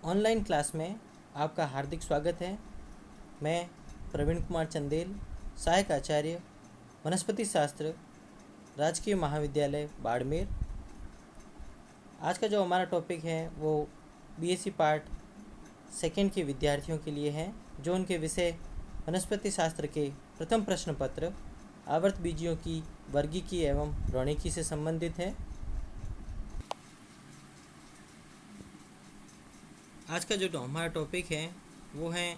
Online class में आपका हार्दिक स्वागत है। मैं प्रवीण कुमार चंदेल, सहायक आचार्य वनस्पति शास्त्र, राजकीय महाविद्यालय बाड़मेर। आज का जो हमारा टॉपिक है वो बीएससी पार्ट सेकेंड के विद्यार्थियों के लिए है, जो उनके विषय वनस्पति शास्त्र के प्रथम प्रश्न पत्र आवर्त बीजियों की वर्गीकी एवं रौणिकी से संबंधित है। आज का जो हमारा टॉपिक है वो है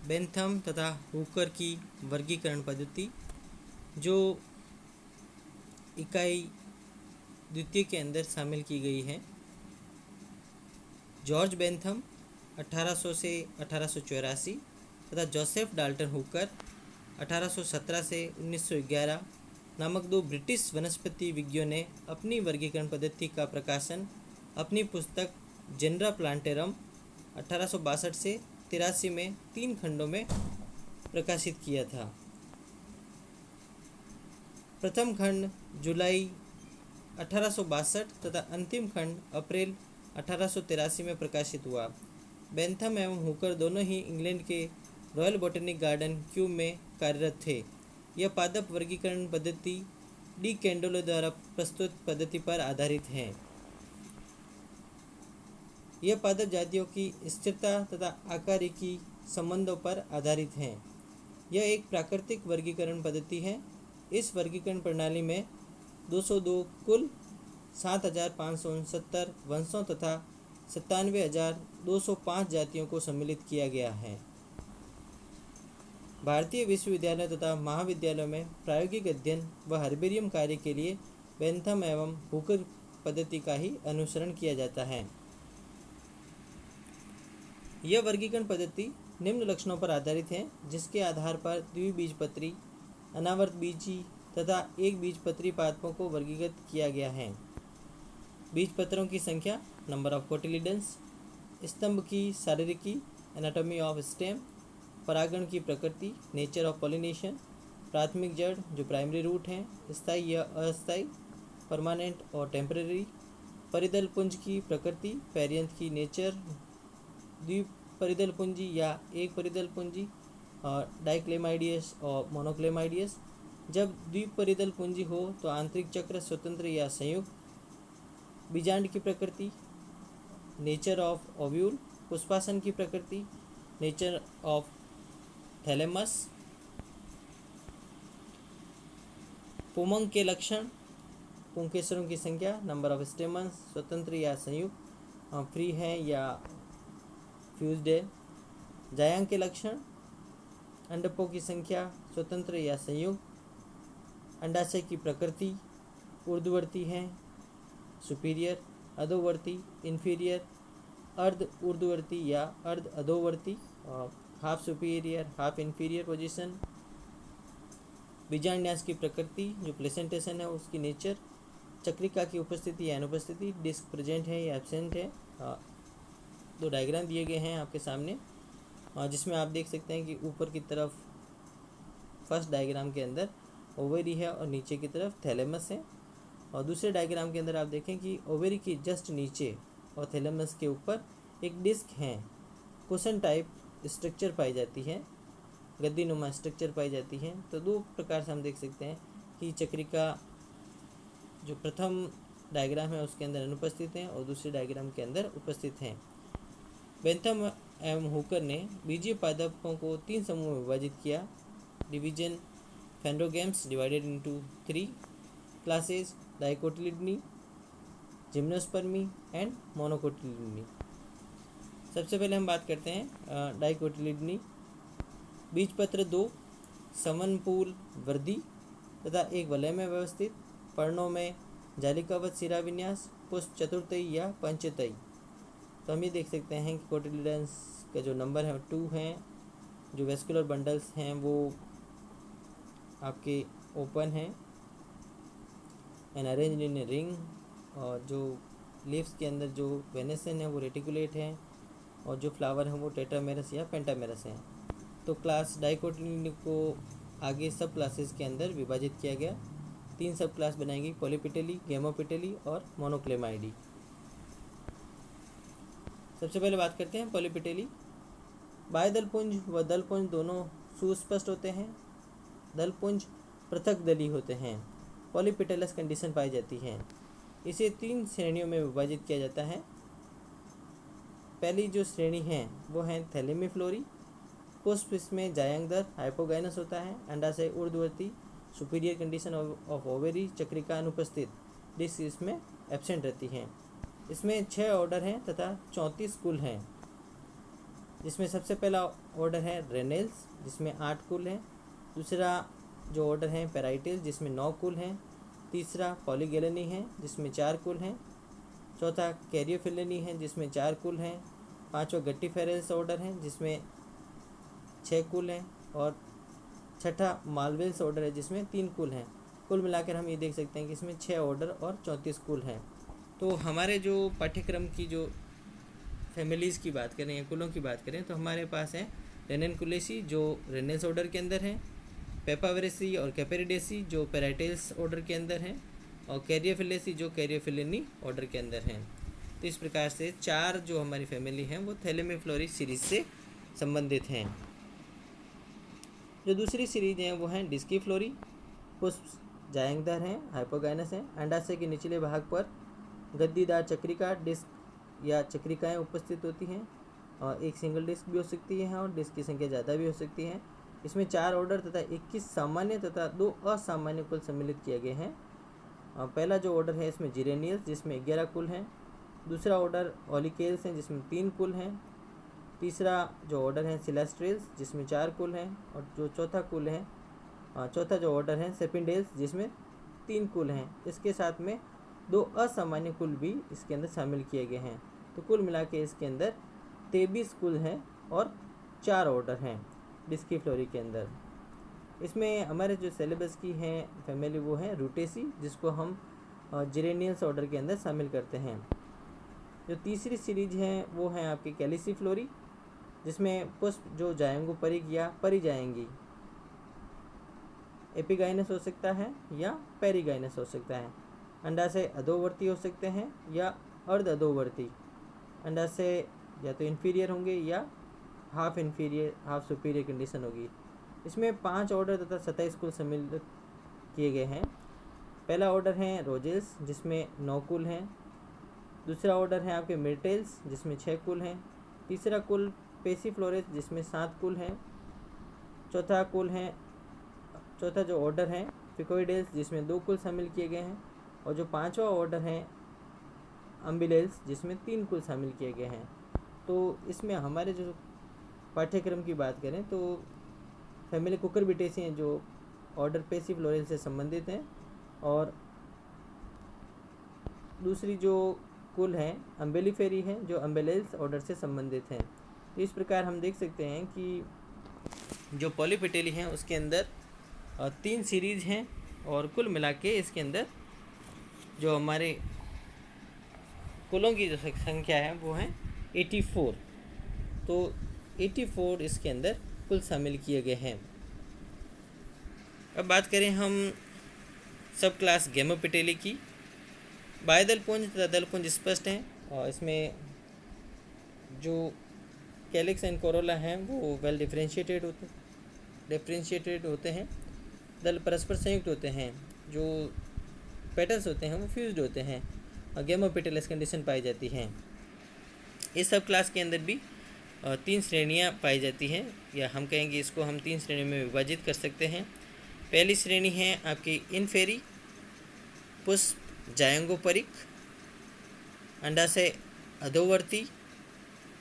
बेंथम तथा हुकर की वर्गीकरण पद्धति, जो इकाई द्वितीय के अंदर शामिल की गई है। जॉर्ज बेंथम 1800 से 1884 तथा जोसेफ डाल्टन हुकर 1817 से 1911 नामक दो ब्रिटिश वनस्पति विज्ञों ने अपनी वर्गीकरण पद्धति का प्रकाशन अपनी पुस्तक जेनरा प्लांटेरम 1862 से 83 में 3 खंडों में प्रकाशित किया था। प्रथम खंड जुलाई 1862 तथा अंतिम खंड अप्रैल 1883 में प्रकाशित हुआ। बेंथम एवं हुकर दोनों ही इंग्लैंड के रॉयल बॉटनिक गार्डन क्यूब में कार्यरत थे। यह पादप वर्गीकरण पद्धति डी कैंडोलो द्वारा प्रस्तुत पद्धति पर आधारित है। यह पादप जातियों की स्थिरता तथा आकारिकी संबंधों पर आधारित है। यह एक प्राकृतिक वर्गीकरण पद्धति है। इस वर्गीकरण प्रणाली में 202 कुल 7,569 वंशों तथा 97,205 जातियों को सम्मिलित किया गया है। भारतीय विश्वविद्यालयों तथा महाविद्यालयों में प्रायोगिक अध्ययन व हर्बेरियम कार्य के लिए बेंथम एवं हुकर पद्धति का ही अनुसरण किया जाता है। यह वर्गीकरण पद्धति निम्न लक्षणों पर आधारित है, जिसके आधार पर द्विबीजपत्री, अनावर्त बीजी तथा एक बीजपत्री पादपों को वर्गीकृत किया गया है। बीजपत्रों की संख्या, नंबर ऑफ कोटिलिडन्स, स्तंभ की शारीरिकी, एनाटॉमी ऑफ स्टेम, परागण की प्रकृति, नेचर ऑफ पॉलिनेशन, प्राथमिक जड़ जो प्राइमरी रूट हैं, स्थायी या अस्थायी, परमानेंट और टेम्परेरी, परिदल पुंज की प्रकृति, पेरियंथ की नेचर, द्विपरिदल पूंजी या एक परिदल पूंजी, और डाइक्लेमाइडियस और मोनोक्लेमाइडियस। जब द्विपरिदल पूंजी हो तो आंतरिक चक्र स्वतंत्र या संयुक्त, बीजांड की प्रकृति, नेचर ऑफ ओव्यूल, पुष्पासन की प्रकृति, नेचर ऑफ थैलेमस, पुमंग के लक्षण, पुंकेसरों की संख्या, नंबर ऑफ स्टेमन्स, स्वतंत्र या संयुक्त, फ्री है या फ्यूज्ड है, जायांग के लक्षण, अंडकों की संख्या, स्वतंत्र या संयुक्त, अंडाशय की प्रकृति, ऊर्ध्ववर्ती है, सुपीरियर, अधोवर्ती, इन्फीरियर, अर्ध ऊर्ध्ववर्ती या अर्ध अधोवर्ती, half superior, half inferior position, बीजान्यास की प्रकृति जो प्लेसेंटेशन है उसकी नेचर, चक्रिका की उपस्थिति या अनुपस्थिति, डिस्क प्रेजेंट है या एब्सेंट है। दो डायग्राम दिए गए हैं आपके सामने, जिसमें आप देख सकते हैं कि ऊपर की तरफ फर्स्ट डायग्राम के अंदर ओवेरी है और नीचे की तरफ थैलेमस है, और दूसरे डायग्राम के अंदर आप देखें कि ओवेरी की जस्ट नीचे और थैलेमस के ऊपर एक डिस्क है, कुशन टाइप स्ट्रक्चर पाई जाती है, गद्दी नुमा स्ट्रक्चर पाई जाती है। तो दो प्रकार से हम देख सकते हैं कि चक्रिका जो प्रथम डायग्राम है उसके अंदर अनुपस्थित हैं और दूसरे डायग्राम के अंदर उपस्थित हैं। बेंथम एवं हुकर ने बीजीय पादपों को 3 समूह में विभाजित किया। Division phanerogams divided into 3 classes, dicotyledonae, gymnospermae and monocotyledonae. सबसे पहले हम बात करते हैं डाइकोटिलिडनी। बीजपत्र 2 समनपूल वृद्धि तथा एक वलय में व्यवस्थित, पर्णों में जालिकावत शिरा विन्यास, पुष्प चतुर्थई या पंचतई। तो हम ये देख सकते हैं कि कोटिलिडन्स का जो नंबर है 2 हैं, जो वेस्कुलर बंडल्स हैं वो आपके ओपन हैं and arranged in a ring, और जो लीव्स के अंदर जो वेनेसन है वो रेटिकुलेट है, और जो फ्लावर है वो टेट्रामेरस या पेंटामेरस है। तो क्लास डाइकोटिलिडनी को आगे सब क्लासेस के अंदर विभाजित किया गया। 3 सब क्लास बनाएंगी, पॉलीपिटेली, गेमोपिटेली और मोनोक्लेमाइडी। सबसे पहले बात करते हैं पॉलीपेटेली। बाह्यदलपुंज व दलपुंज दोनों सुस्पष्ट होते हैं। दलपुंज पृथक दली होते हैं। पॉलीपेटलस कंडीशन पाई जाती है। इसे 3 श्रेणियों में विभाजित किया जाता है। पहली जो श्रेणी है वो है थैलेमीफ्लोरी। पुष्प इसमें जायंगदर हाइपोगाइनस होता है। अंडाशय ऊर्ध्ववर्ती, सुपीरियर कंडीशन ऑफ ओवेरी, चक्रिका अनुपस्थित, डिस्क इसमें एब्सेंट रहती है। इसमें 6 ऑर्डर हैं तथा 34 कुल हैं, जिसमें सबसे पहला ऑर्डर है रेनेल्स जिसमें 8 कुल हैं। दूसरा जो ऑर्डर है पेराइटिल जिसमें 9 कुल हैं। तीसरा पॉलीगेलनी है जिसमें 4 कुल हैं। चौथा कैरियोफिलेनी है जिसमें 4 कुल हैं। पांचवा गट्टीफेरेल्स ऑर्डर है जिसमें 6 कुल हैं। और छठा मालवेल्स ऑर्डर है जिसमें 3 कुल हैं। कुल मिलाकर हम ये देख सकते हैं कि इसमें 6 ऑर्डर और 34 कुल हैं। तो हमारे जो पाठ्यक्रम की जो फैमिलीज़ की बात करें या कुलों की बात करें तो हमारे पास है रेनेनकुलेसी जो रेनेल्स ऑर्डर के अंदर है, पेपावेरेसी और कैपेरिडेसी जो पेराइटेल्स ऑर्डर के अंदर हैं, और कैरियोफिलेसी जो कैरियोफिलेनी ऑर्डर के अंदर हैं। तो इस प्रकार से 4 जो हमारी फैमिली हैं वो थैलेमीफ्लोरी सीरीज से संबंधित हैं। जो दूसरी सीरीज है वो है डिस्कीफ्लोरी। पुष्प जायंगदार हैं, हाइपोगाइनस हैं। अंडाशय के निचले भाग पर गद्दीदार चक्रिका डिस्क या चक्रिकाएँ उपस्थित होती हैं, और एक सिंगल डिस्क भी हो सकती है और डिस्क की संख्या ज़्यादा भी हो सकती है। इसमें 4 ऑर्डर तथा 21 सामान्य तथा 2 असामान्य कुल सम्मिलित किए गए हैं। पहला जो ऑर्डर है इसमें जिरेनियल्स जिसमें 11 कुल हैं। दूसरा ऑर्डर ओलिकेल्स हैं जिसमें 3 कुल हैं। तीसरा जो ऑर्डर है सिलेस्ट्रेल्स जिसमें 4 कुल हैं। और जो चौथा जो ऑर्डर है सेपिंडेल्स जिसमें 3 कुल हैं। इसके साथ में 2 असामान्य कुल भी इसके अंदर शामिल किए गए हैं। तो कुल मिला के इसके अंदर 23 कुल हैं और 4 ऑर्डर हैं डिस्कीफ्लोरी के अंदर। इसमें हमारे जो सिलेबस की हैं फैमिली वो है रूटेसी जिसको हम जिरेनियल्स ऑर्डर के अंदर शामिल करते हैं। जो तीसरी सीरीज है वो है आपकी कैलिसीफ्लोरी जिसमें पुष्प जो जायंगोपरिक या परिजायंगी एपिगाइनस हो सकता है या पेरिगाइनस हो सकता है। अंडाशय अधोवर्ती हो सकते हैं या अर्ध अधोवर्ती। अंडाशय या तो इन्फीरियर होंगे या half inferior half superior condition होगी। इसमें 5 ऑर्डर तथा 27 कुल सम्मिलित किए गए हैं। पहला ऑर्डर है रोजेल्स जिसमें 9 कुल हैं। दूसरा ऑर्डर है आपके मिर्टेल्स जिसमें 6 कुल हैं। तीसरा कुल पेसीफ्लोरेस जिसमें 7 कुल हैं। चौथा जो ऑर्डर है फिकोइडेल्स जिसमें 2 कुल शामिल किए गए हैं। और जो 5वां ऑर्डर है अम्बिलेल्स जिसमें 3 कुल शामिल किए गए हैं। तो इसमें हमारे जो पाठ्यक्रम की बात करें तो फैमिली कुकुरबिटेसी हैं जो ऑर्डर पेसीफ्लोरेल से संबंधित हैं, और दूसरी जो कुल हैं अम्बेलिफेरी हैं जो अम्बेलेल्स ऑर्डर से संबंधित हैं। तो इस प्रकार हम देख सकते हैं कि जो पॉलीपेटेली हैं उसके अंदर 3 सीरीज हैं, और कुल मिला के इसके अंदर जो हमारे कुलों की जो संख्या है वो है 84। तो 84 इसके अंदर कुल शामिल किए गए हैं। अब बात करें हम सब क्लास गैमोपेटेली की। बाह्यदलपुंज तथा दलपुंज स्पष्ट हैं, और इसमें जो कैलिक्स एंड कोरोला हैं वो वेल डिफरेंशिएटेड होते हैं। दल परस्पर संयुक्त होते हैं। जो पेटल्स होते हैं वो फ्यूज्ड होते हैं, और गैमोपेटेलस कंडीशन पाई जाती है। इस सब क्लास के अंदर भी 3 श्रेणियां पाई जाती हैं, या हम कहेंगे इसको हम 3 श्रेणियों में विभाजित कर सकते हैं। पहली श्रेणी है आपकी इनफेरी, पुष्प जायंगोपरिक, अंडाशय अधोवर्ती,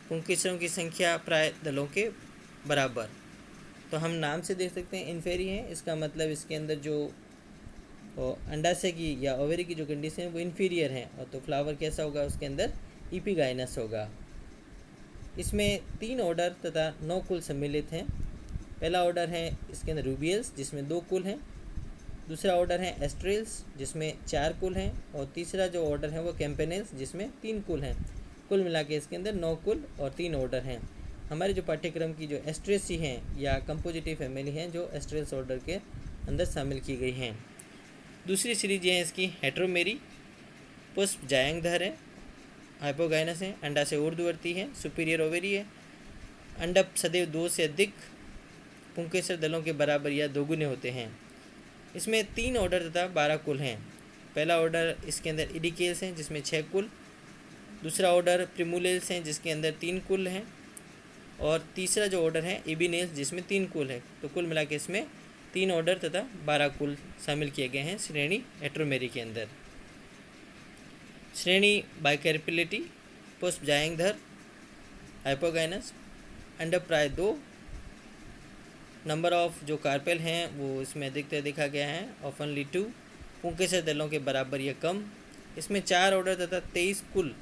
पुंकेसरों की संख्या प्राय दलों के बराबर। तो हम नाम से देख सकते हैं इनफेरी है, इसका मतलब इसके अंदर जो अंडाशय की या ओवेरी की जो कंडीशन है वो इन्फीरियर है, और तो फ्लावर कैसा होगा उसके अंदर इपिगाइनस होगा। इसमें 3 ऑर्डर तथा 9 कुल सम्मिलित हैं। पहला ऑर्डर है इसके अंदर रूबियल्स जिसमें 2 कुल हैं। दूसरा ऑर्डर है एस्ट्रेल्स जिसमें 4 कुल हैं। और तीसरा जो ऑर्डर है वो कैम्पेनेल्स जिसमें 3 कुल हैं। कुल मिला के इसके अंदर 9 कुल और 3 ऑर्डर हैं। हमारे जो पाठ्यक्रम की जो एस्ट्रेसी हैं या कंपोजिटिव फैमिली हैं जो एस्ट्रेल्स ऑर्डर के अंदर शामिल की गई हैं। दूसरी सीरीज है इसकी हेट्रोमेरी, पुष्प जायंगधर है। हाइपोगाइनस है, अंडाशय ऊर्ध्ववर्ती है, सुपीरियर ओवेरी है, अंडप सदैव 2 से अधिक पुंकेसर दलों के बराबर या दोगुने होते हैं। इसमें 3 ऑर्डर तथा 12 कुल हैं। पहला ऑर्डर इसके अंदर इडिकेल्स हैं जिसमें 6 कुल, दूसरा ऑर्डर प्रिमुलेल्स हैं जिसके अंदर 3 कुल हैं, और तीसरा जो ऑर्डर है इबिनेल्स जिसमें 3 कुल है। तो कुल मिला के इसमें 3 ऑर्डर तथा 12 कुल शामिल किए गए हैं श्रेणी एट्रोमेरी के अंदर। श्रेणी बाइकैरपिलिटी, पुष्प जायंगधर, हाइपोगाइनस, अंडप प्राय 2, नंबर ऑफ जो कार्पेल हैं वो इसमें अधिकतर देखा गया है ऑफनली 2, पुंकेसर दलों के बराबर या कम। इसमें 4 ऑर्डर तथा 23 कुल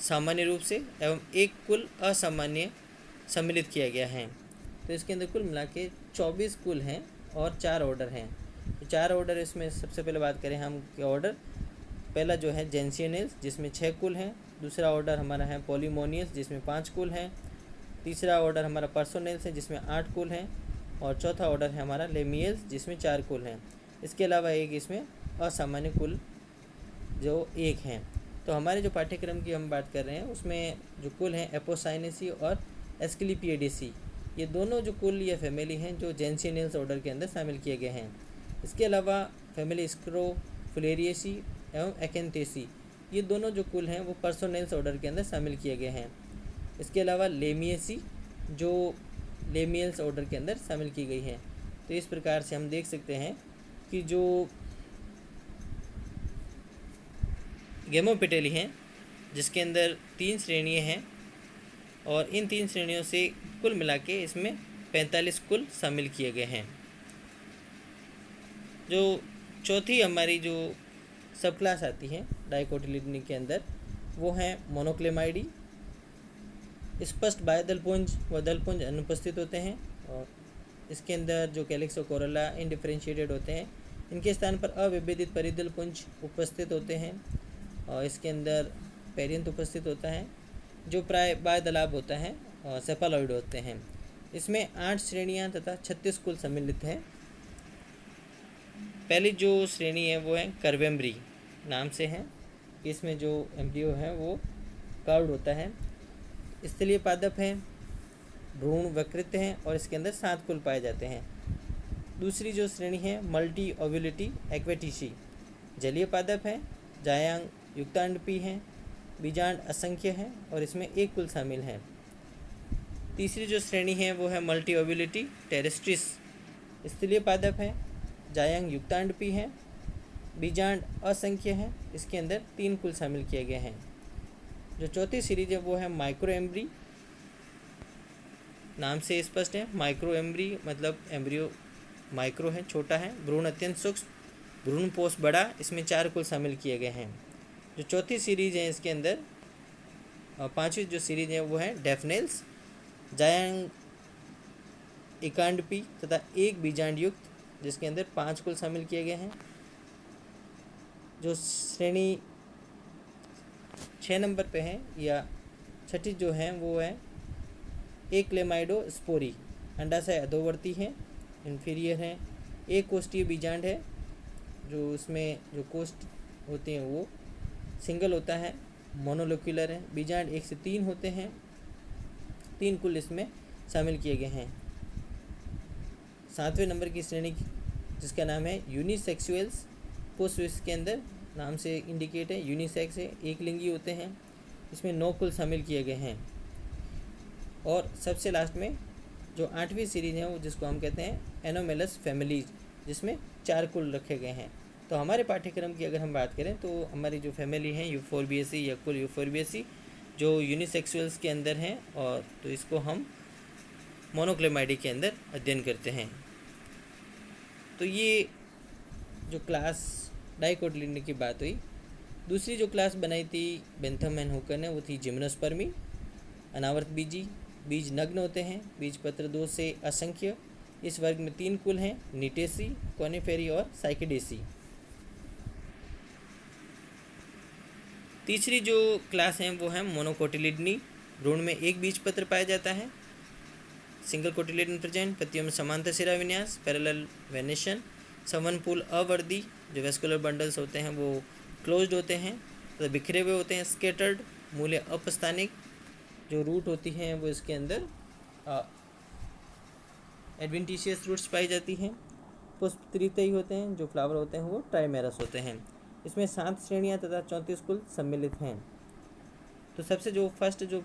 सामान्य रूप से एवं 1 कुल असामान्य सम्मिलित किया गया है। तो इसके अंदर कुल मिला के 24 कुल हैं और 4 ऑर्डर हैं। तो 4 ऑर्डर इसमें सबसे पहले बात करें हम कि ऑर्डर पहला जो है जेंसियनेल्स जिसमें 6 कुल हैं, दूसरा ऑर्डर हमारा है पॉलीमोनियस जिसमें 5 कुल हैं, तीसरा ऑर्डर हमारा पर्सोनेल्स है जिसमें 8 कुल हैं, और चौथा ऑर्डर है हमारा लेमियल्स जिसमें 4 कुल हैं। इसके अलावा एक इसमें असामान्य कुल जो 1 हैं। तो हमारे जो पाठ्यक्रम की हम बात कर रहे हैं उसमें जो कुल हैं एपोसाइनेसी और एस्क्लेपिएडेसी, ये दोनों जो कुल या फैमिली हैं जो जेंसियनेल्स ऑर्डर के अंदर शामिल किए गए हैं। इसके अलावा फैमिली स्क्रोफुलेरिएसी एवं एक्एंथेसी, ये दोनों जो कुल हैं वो पर्सोनेल्स ऑर्डर के अंदर शामिल किए गए हैं। इसके अलावा लेमिएसी जो लेमियल्स ऑर्डर के अंदर शामिल की गई हैं। तो इस प्रकार से हम देख सकते हैं कि जो गेमोपेटेली हैं जिसके अंदर 3 श्रेणियाँ हैं, और इन 3 श्रेणियों से कुल मिला के इसमें 45 कुल शामिल किए गए हैं। जो चौथी हमारी जो सब क्लास आती है डाइकोटिलिडनी के अंदर वो हैं मोनोक्लेमाइडी। स्पष्ट बाह्यदलपुंज व दलपुंज अनुपस्थित होते हैं, और इसके अंदर जो कैलिक्स और कोरोला इनडिफरेंशिएटेड होते हैं, इनके स्थान पर अविभेदित परिदलपुंज उपस्थित होते हैं, और इसके अंदर पेरियंथ उपस्थित होता है जो प्राय बाह्यदलाभ होता है और सेफालॉइड होते हैं। इसमें 8 श्रेणियां तथा 36 कुल सम्मिलित हैं। पहली जो श्रेणी है वो है कर्वेम्ब्री नाम से है। इसमें जो एम्ब्रियो है वो कर्व्ड होता है, स्थलीय पादप है, भ्रूण वक्रित हैं और इसके अंदर 7 कुल पाए जाते हैं। दूसरी जो श्रेणी है मल्टी ओव्यूलिटी एक्वेटिसी, जलीय पादप है, जायांग युक्तांडपी हैं, बीजांड असंख्य है और इसमें 1 कुल शामिल है। तीसरी जो श्रेणी है वो है मल्टी ओव्यूलिटी टेरेस्ट्रिस, स्थलीय पादप है, जायांग युक्तांडपी है, बीजांड असंख्य है, इसके अंदर 3 कुल शामिल किए गए हैं। जो चौथी सीरीज है वो है माइक्रो एम्ब्री, नाम से स्पष्ट है। माइक्रो एम्ब्री मतलब एम्ब्रियो माइक्रो है, छोटा है, भ्रूण अत्यंत सूक्ष्म, भ्रूण पोष बड़ा, इसमें 4 कुल शामिल किए गए हैं। जो चौथी सीरीज है इसके अंदर, पांचवी जो सीरीज है वो है डेफनेल्स, जायांग इकांडपी तथा 1 बीजांड युक्त, जिसके अंदर 5 कुल शामिल किए गए हैं। जो श्रेणी 6 नंबर पे है या छठी जो है वो है एक्लेमाइडोस्पोरी, अंडाशय अधोवर्ती है, इन्फीरियर है, 1 कोष्ठीय बीजांड है, जो उसमें जो कोष्ठ होते हैं वो सिंगल होता है, मोनोलोक्यूलर है, बीजांड 1 से 3 होते हैं, 3 कुल इसमें शामिल किए गए हैं। 7वें नंबर की श्रेणी जिसका नाम है यूनिसेक्सुअल्स, पुष्प इसके अंदर नाम से इंडिकेट है, यूनिसेक्स है, एक लिंगी होते हैं, इसमें 9 कुल शामिल किए गए हैं। और सबसे लास्ट में जो 8वीं सीरीज है वो जिसको हम कहते हैं एनोमेलस फैमिलीज, जिसमें 4 कुल रखे गए हैं। तो हमारे पाठ्यक्रम की अगर हम बात करें तो हमारी जो फैमिली है यूफोर्बिएसी या कुल यूफोर्बिएसी जो यूनिसेक्सुअल्स के अंदर हैं, और तो इसको हम मोनोक्लेमाइडी के अंदर अध्ययन करते हैं। तो ये जो क्लास डाइकोटिलिडनी की बात हुई। दूसरी जो क्लास बनाई थी बेंथम एंड हुकर ने वो थी जिम्नोस्पर्मी, अनावर्त बीजी, बीज नग्न होते हैं, बीज पत्र 2 से असंख्य, इस वर्ग में 3 कुल हैं, निटेसी, कॉनिफेरी और साइकेडेसी। तीसरी जो क्लास है वो है मोनोकोटिलिडनी, भ्रूण में 1 बीज पत्र पाया जाता है, सिंगल कोटिलिडन प्रेजेंट, पत्तियों में समांतर सिरा विन्यास, पैरेलल वेनेशन, संवनपूल अवर्दी, जो वेस्कुलर बंडल्स होते हैं वो क्लोज्ड होते हैं, तो बिखरे हुए होते हैं, स्केटर्ड, मूल्य अपस्थानिक जो रूट होती हैं वो इसके अंदर एडवेंटिशियस रूट्स पाई जाती हैं। पुष्प त्रितयी होते हैं, जो फ्लावर होते हैं वो ट्राइमेरस होते हैं। इसमें 7 श्रेणियां तथा 34 कुल सम्मिलित हैं। तो सबसे जो फर्स्ट जो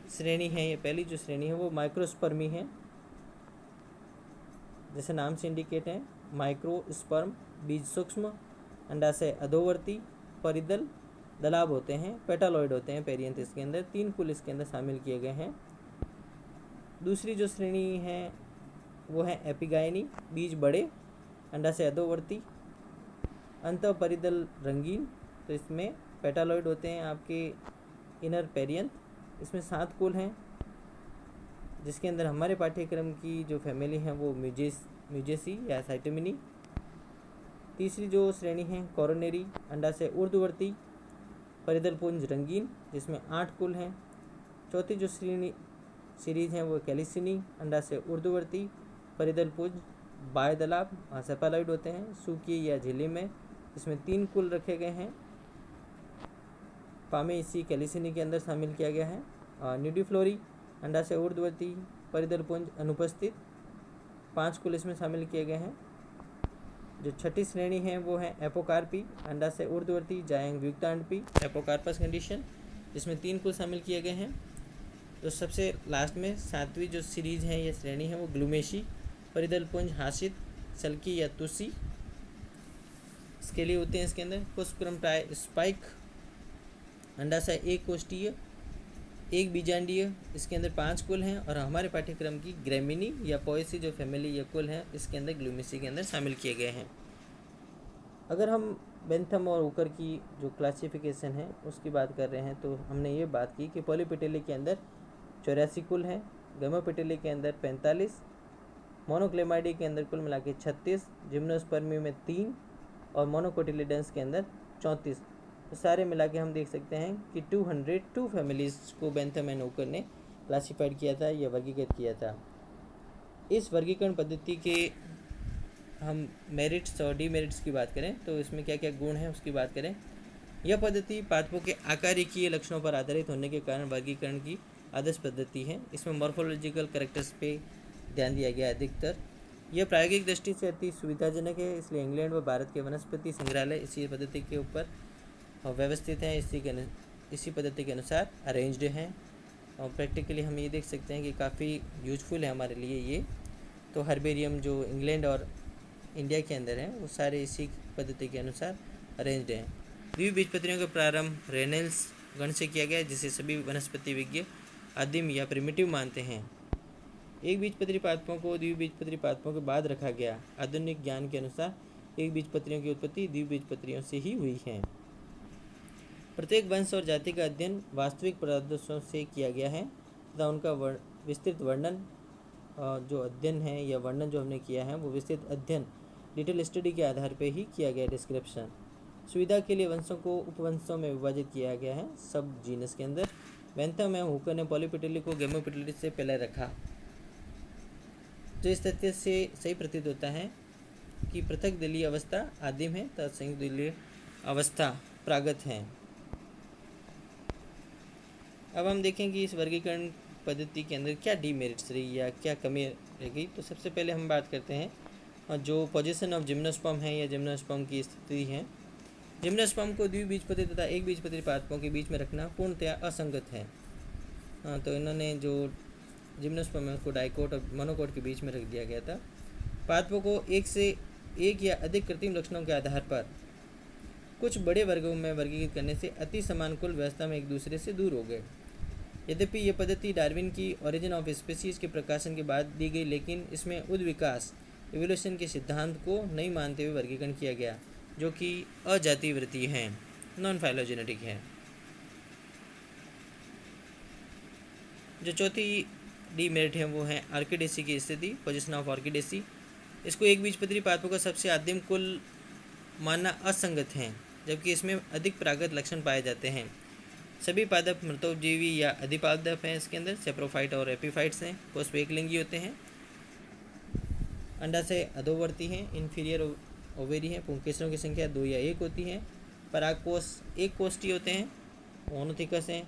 श्रेणी है, ये पहली जो श्रेणी है वो माइक्रोस्पर्मी है। जैसे नाम से इंडिकेट है, माइक्रोस्पर्म बीज सूक्ष्म, अंडाशय अधोवर्ती, परिदल दलाब होते हैं, पेटालॉइड होते हैं पेरियंथ इसके अंदर। 3 कुल इसके अंदर शामिल किए गए हैं। दूसरी जो श्रेणी है वो है एपिगाइनी, बीज बड़े, अंडाशय अधोवर्ती, अंतःपरिदल रंगीन। तो इसमें पेटालॉइड होते हैं आपके इनर पेरियंथ। इसमें 7 कुल हैं, जिसके अंदर हमारे पाठ्यक्रम की जो फैमिली है वो म्यूजेसी या साइटोमिनी। तीसरी जो श्रेणी है कोरोनरी, अंडाशय ऊर्ध्ववर्ती, परिदल पुंज रंगीन, जिसमें 8 कुल हैं। चौथी जो सीरीज है वो कैलिसिनी, अंडाशय ऊर्ध्ववर्ती, परिदल पुंज बायदलाब, सेफेलॉइड होते हैं, सूकी या झिल्ली में। इसमें 3 कुल रखे गए हैं। पामे इसी कैलिसिनी के अंदर शामिल किया गया है। न्यूडीफ्लोरी, अंडाशय ऊर्ध्ववर्ती, परिदल पुंज अनुपस्थित, 5 कुल इसमें शामिल किए गए हैं। जो छठी श्रेणी है वो है एपोकार्पी, अंडाशय ऊर्ध्ववर्ती, जायंग युक्तांडपी, एपोकार्पस कंडीशन, जिसमें 3 कुल शामिल किए गए हैं। तो सबसे लास्ट में 7वीं जो सीरीज है या श्रेणी है वो ग्लूमेशी, परिदल पुंज हासित, सल्की या तुसी, इसके लिए होते हैं इसके अंदर। पुष्पक्रम टाय स्पाइक, अंडाशय एक कोष्ठीय, एक बीजांडीय, इसके अंदर 5 कुल हैं। और हमारे पाठ्यक्रम की ग्रेमिनी या पोएसी जो फैमिली या कुल हैं, इसके अंदर ग्लूमेसी के अंदर शामिल किए गए हैं। अगर हम बेंथम और ओकर की जो क्लासिफिकेशन है उसकी बात कर रहे हैं, तो हमने ये बात की कि पॉलीपेटेली के अंदर 84 कुल हैं, गैमोपेटेली के अंदर 45, मोनोक्लेमाइडी के अंदर कुल मिला के 36, जिम्नोस्पर्मी में 3 और मोनोकोटिलिडन्स के अंदर 34। तो सारे मिला के हम देख सकते हैं कि 202 फैमिलीज़ को बेंथम एंड ओकर ने क्लासिफाइड किया था या वर्गीकृत किया था। इस वर्गीकरण पद्धति के हम मेरिट्स और डीमेरिट्स की बात करें तो इसमें क्या क्या गुण हैं उसकी बात करें। यह पद्धति पादपों के आकारिकीय लक्षणों पर आधारित होने के कारण वर्गीकरण की आदर्श पद्धति है। इसमें मॉर्फोलॉजिकल कैरेक्टर्स पे ध्यान दिया गया अधिकतर। यह प्रायोगिक दृष्टि से अति सुविधाजनक है, इसलिए इंग्लैंड व भारत के वनस्पति संग्रहालय इसी पद्धति के ऊपर व्यवस्थित हैं, इसी पद्धति के अनुसार अरेंज्ड हैं। और प्रैक्टिकली हम ये देख सकते हैं कि काफ़ी यूजफुल है हमारे लिए ये। तो हर्बेरियम जो इंग्लैंड और इंडिया के अंदर हैं वो सारे इसी पद्धति के अनुसार अरेंज्ड हैं। द्विबीजपत्रियों का प्रारंभ रेनेल्स गण से किया गया, जिसे सभी वनस्पति विज्ञ आदिम या प्रिमिटिव मानते हैं। एक बीजपत्री पादपों को द्विबीजपत्री पादपों के बाद रखा गया। आधुनिक ज्ञान के अनुसार एक बीजपत्रियों की उत्पत्ति द्विबीजपत्रियों से ही हुई है। प्रत्येक वंश और जाति का अध्ययन वास्तविक प्रदर्शनों से किया गया है तथा उनका विस्तृत वर्णन जो अध्ययन है या वर्णन जो हमने किया है वो विस्तृत अध्ययन डिटेल स्टडी के आधार पर ही किया गया। डिस्क्रिप्शन सुविधा के लिए वंशों को उपवंशों में विभाजित किया गया है सब जीनस के अंदर। बेंथम एवं हुकर ने पॉलीपेटेली को गैमोपेटेली से पहले रखा, जो इस तथ्य से सही प्रतीत होता है कि पृथक दलीय अवस्था आदिम है तथा संयुक्त दलीय अवस्था प्रागत है। अब हम देखें कि इस वर्गीकरण पद्धति के अंदर क्या डीमेरिट्स रही या क्या कमी रह गई। तो सबसे पहले हम बात करते हैं जो पोजीशन ऑफ जिम्नोस्पर्म है या जिम्नोस्पर्म की स्थिति है। जिम्नोस्पर्म को द्विबीजपत्री तथा एक बीजपत्री पादपों के बीच में रखना पूर्णतया असंगत है। तो इन्होंने जो जिम्नोस्पर्म को डाइकोट और मोनोकोट के बीच में रख दिया गया था। पादपों को एक या अधिक कृत्रिम लक्षणों के आधार पर कुछ बड़े वर्गों में वर्गीकृत करने से अति समान कुल व्यवस्था में एक दूसरे से दूर हो गए। यद्यपि यह पद्धति डार्विन की ओरिजिन ऑफ स्पीसीज के प्रकाशन के बाद दी गई, लेकिन इसमें उद्विकास इवोल्यूशन के सिद्धांत को नहीं मानते हुए वर्गीकरण किया गया, जो कि अजातिवृत्तीय है, नॉन फाइलोजेनेटिक है। जो चौथी डीमेरिट है वो है ऑर्किडेसी की स्थिति, पोजीशन ऑफ ऑर्किडेसी। इसको एक बीजपत्री पादपों का सबसे आदिम कुल मानना असंगत है, जबकि इसमें अधिक प्रागत लक्षण पाए जाते हैं। सभी पादप मृतोपजीवी या अधिपादप हैं। इसके अंदर सेप्रोफाइट और एपीफाइट्स हैं। पुष्प एकलिंगी होते हैं। अंडाशय अधोवर्ती हैं। इन्फीरियर ओवेरी हैं। पुंकेसरों की संख्या 2 या 1 होती है। परागकोश एक कोष्ठी होते हैं। ओनोथिकस हैं,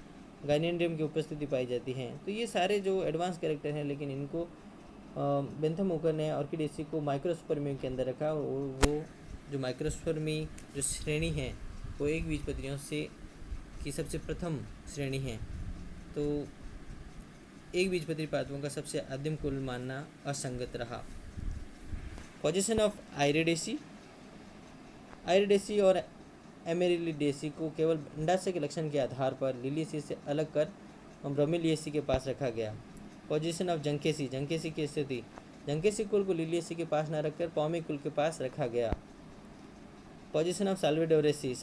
गाइनेंड्रियम की उपस्थिति पाई जाती है। तो ये सारे जो एडवांस कैरेक्टर हैं, लेकिन इनको बेंथम हुकर ने ऑर्किडेसी को माइक्रोस्पर्मी के अंदर रखा, और वो जो माइक्रोस्पर्मी जो श्रेणी है वो एक बीजपत्रियों से की सबसे प्रथम श्रेणी है। तो एक बीजपत्री पादपों का सबसे आदिम कुल मानना असंगत रहा। पोजीशन ऑफ आयरिडेसी और एमेरिलिडेसी को केवल अंडाशय के लक्षण के आधार पर लिलियसी से अलग कर ब्रोमेलियसी के पास रखा गया। पोजीशन ऑफ जंकेसी की स्थिति, जंकेसी कुल को लिलियसी के पास न रखकर पॉमी कुल के पास रखा गया। पोजीशन ऑफ साल्वाडोरेसी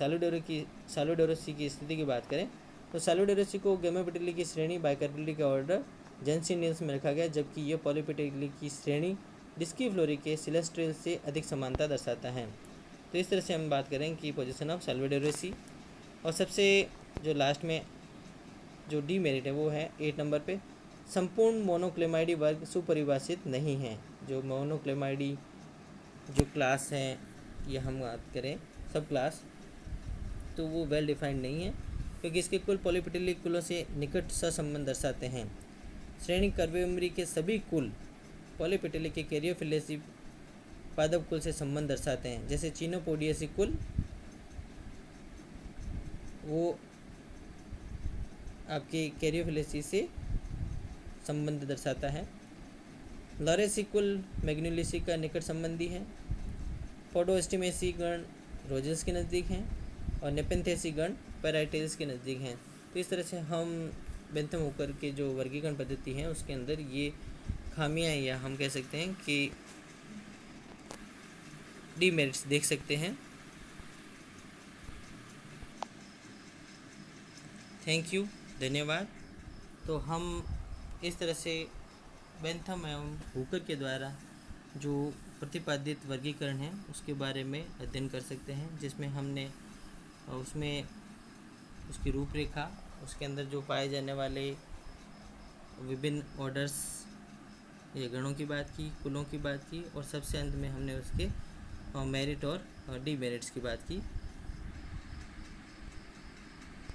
की स्थिति की बात करें तो साल्वाडोरेसी को गैमेपेटिली की श्रेणी बाइकार्पेटिली का ऑर्डर जेंसिनियल्स में रखा गया, जबकि यह पॉलीपेटिली की श्रेणी डिस्की फ्लोरी के सिलेस्ट्रेल से अधिक समानता दर्शाता है। तो इस तरह से हम बात करें कि पोजीशन ऑफ साल्वाडोरेसी। और सबसे जो लास्ट में जो डी मेरिट है वो है 8 नंबर पे, संपूर्ण मोनोक्लेमाइडी वर्ग सुपरिभाषित नहीं है। जो मोनोक्लेमाइडी जो क्लास हैं या हम बात करें सब क्लास, तो वो वेल डिफाइंड नहीं है, क्योंकि इसके कुल पॉलीपेटिली कुलों से निकट सहसंबंध दर्शाते हैं। श्रेणी कर्वेमरी के सभी कुल पॉलीपेटिली के कैरियोफिलेसी पादप कुल से संबंध दर्शाते हैं। जैसे चीनोपोडियसी कुल वो आपके कैरियोफिलेसी से संबंध दर्शाता है। लॉरेसी कुल मैग्नोलिसी का निकट संबंधी है। पोडोस्टिमेसी गण रोजेस के नज़दीक हैं और नेपेंथेसी गण पैराइटेल्स के नज़दीक हैं। तो इस तरह से हम बेंथम हुकर के जो वर्गीकरण पद्धति है उसके अंदर ये खामियां या हम कह सकते हैं कि डीमेरिट्स देख सकते हैं। थैंक यू, धन्यवाद। तो हम इस तरह से बेंथम एवं हुकर के द्वारा जो प्रतिपादित वर्गीकरण है उसके बारे में अध्ययन कर सकते हैं, जिसमें हमने उसमें उसकी रूपरेखा, उसके अंदर जो पाए जाने वाले विभिन्न ऑर्डर्स या गणों की बात की, कुलों की बात की, और सबसे अंत में हमने उसके मेरिट और डीमेरिट्स की बात की।